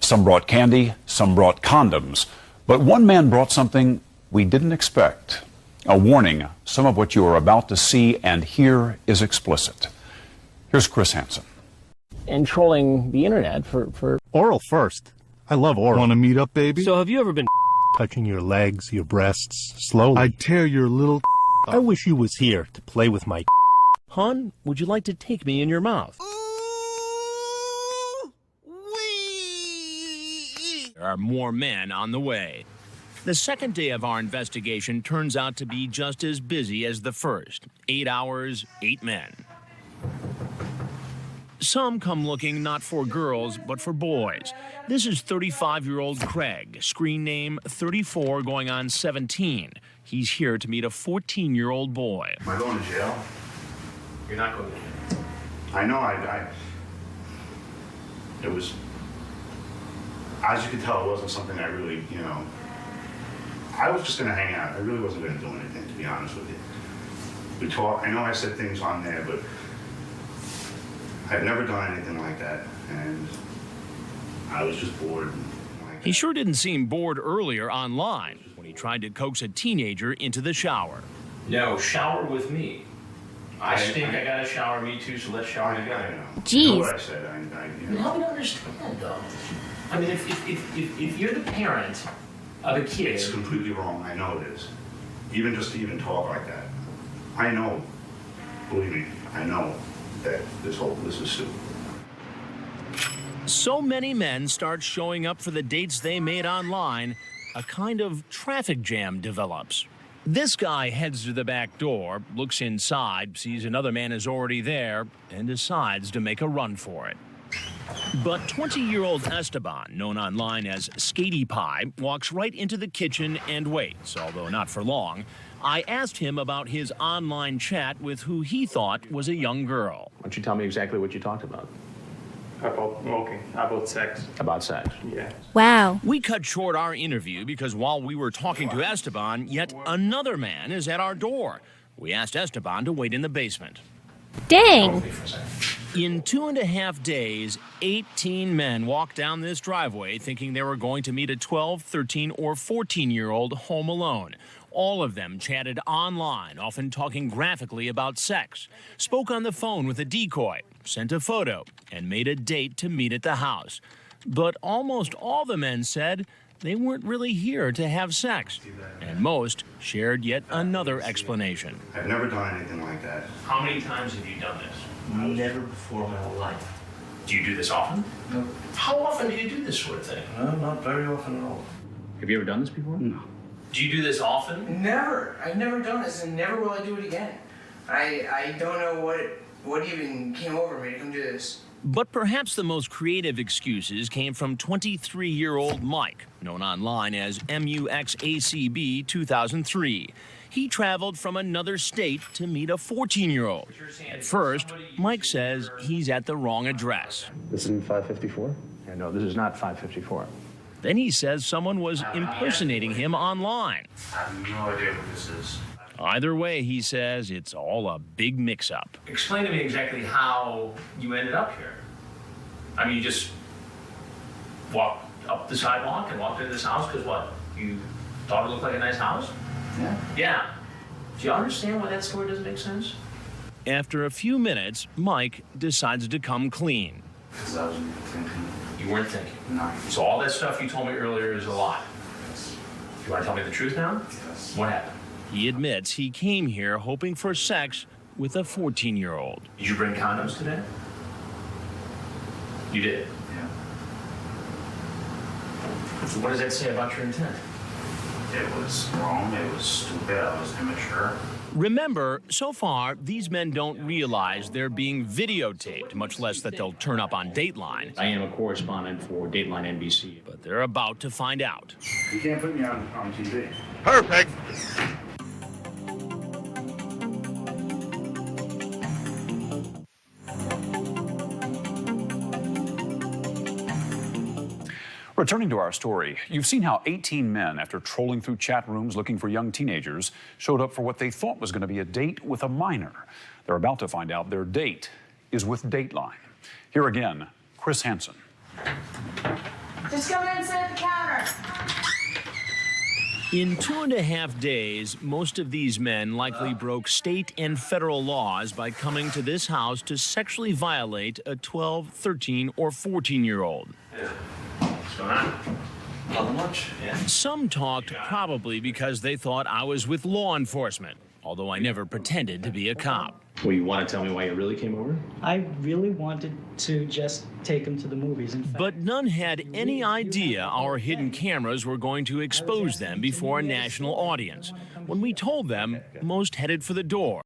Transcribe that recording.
Some brought candy, some brought condoms. But one man brought something we didn't expect. A warning, some of what you are about to see and hear is explicit. Here's Chris Hansen. And trolling the internet for... Oral first. I love oral. Want to meet up, baby? So have you ever been Touching your legs, your breasts, slowly. I'd tear your little I wish you was here to play with my Hon, would you like to take me in your mouth? There are more men on the way. The second day of our investigation turns out to be just as busy as the first. 8 hours, 8 men. Some come looking not for girls, but for boys. This is 35-year-old Craig, screen name 34Goingon17. He's here to meet a 14-year-old boy. Am I going to jail? You're not going to jail. I know, it was, as you can tell, it wasn't something I really, I was just going to hang out. I really wasn't going to do anything, to be honest with you. We talked, I know I said things on there, but I've never done anything like that, and I was just bored. He sure didn't seem bored earlier online when he tried to coax a teenager into the shower. No, shower with me. I stink, I gotta shower, me too, so let's shower together. Jeez. You know what I said, Help me to understand, though. I mean, if you're the parent of a kid... It's completely wrong, I know it is. Even just to even talk like that. I know, believe me, I know that this is stupid. So many men start showing up for the dates they made online, a kind of traffic jam develops. This guy heads to the back door, looks inside, sees another man is already there, and decides to make a run for it. But 20-year-old Esteban, known online as Ska80py, walks right into the kitchen and waits, although not for long. I asked him about his online chat with who he thought was a young girl. Why don't you tell me exactly what you talked about? About sex. About sex? Yeah. Wow. We cut short our interview because while we were talking to Esteban, yet another man is at our door. We asked Esteban to wait in the basement. Dang. In 2.5 days, 18 men walked down this driveway thinking they were going to meet a 12, 13, or 14-year-old home alone. All of them chatted online, often talking graphically about sex, spoke on the phone with a decoy, sent a photo, and made a date to meet at the house. But almost all the men said they weren't really here to have sex, and most shared yet another explanation. I've never done anything like that. How many times have you done this? Never before in my whole life. Do you do this often? No. How often do you do this sort of thing? No, not very often at all. Have you ever done this before? No. Do you do this often? Never. I've never done this, and never will I do it again. I don't know what even came over me to come do this. But perhaps the most creative excuses came from 23-year-old Mike, known online as MUXACB2003. He traveled from another state to meet a 14-year-old. At first, Mike says he's at the wrong address. This isn't 554? Yeah, no, this is not 554. Then he says someone was impersonating him online. I have no idea what this is. Either way, he says it's all a big mix-up. Explain to me exactly how you ended up here. I mean, you just walked up the sidewalk and walked into this house because what? You thought it looked like a nice house? Yeah. Yeah. Do you understand why that story doesn't make sense? After a few minutes, Mike decides to come clean. Because I wasn't thinking. You weren't thinking? No. So all that stuff you told me earlier is a lie? Yes. You want to tell me the truth now? Yes. What happened? He admits he came here hoping for sex with a 14-year-old. Did you bring condoms today? You did? Yeah. So what does that say about your intent? It was wrong. It was stupid. I was immature. Remember, so far, these men don't realize they're being videotaped, much less that they'll turn up on Dateline. I am a correspondent for Dateline NBC. But they're about to find out. You can't put me on TV. Perfect. Returning to our story, you've seen how 18 men, after trolling through chat rooms looking for young teenagers, showed up for what they thought was going to be a date with a minor. They're about to find out their date is with Dateline. Here again, Chris Hansen. This Just come in and sit at the counter. In 2.5 days, most of these men likely broke state and federal laws by coming to this house to sexually violate a 12, 13, or 14-year-old. What's going on? Not much. Yeah. Some talked probably because they thought I was with law enforcement, although I never pretended to be a cop. Well, you want to tell me why you really came over? I really wanted to just take him to the movies. In fact, But none had any idea our hidden cameras were going to expose them before a national audience. When we told them, most headed for the door.